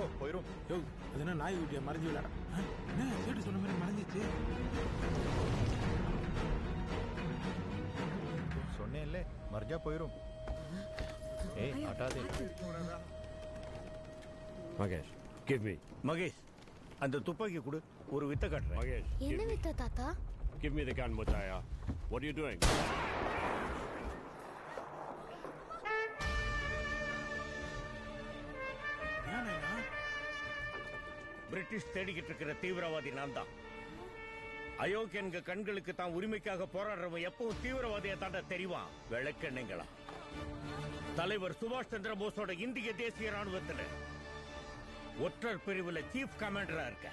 देखो போயிரும். யோ அது என்ன நாய் குட்டியா மறைஞ்சு விளையாட? என்ன கேட்டு சொன்ன மாதிரி மறைஞ்சிச்சு. சொன்னேன்ல மர்ஜா போயிரும். ஏய் हटा दे. Mahesh give me. மகேஷ் அந்த துப்பாக்கி கொடு, ஒரு வித்தை காட்டுறேன். மகேஷ் என்ன வித்த தாத்தா? give me the gun Mutaya. What are you doing? British தேடிக்கிட்டு இருக்கிற தீவிரவாதி நான் தான். அயோக்கியன்க கண்களுக்கு தான் உரிமைக்காக போராடுறவன் எப்பவும் தீவிரவாதியை தாண்ட தெரிவான். விளக்கெண்ணுங்களா தலைவர் சுபாஷ் சந்திர போஸோட இந்திய தேசிய ராணுவத்துல ஒற்றர் பிரிவுல சீஃப் கமாண்டரா இருக்க.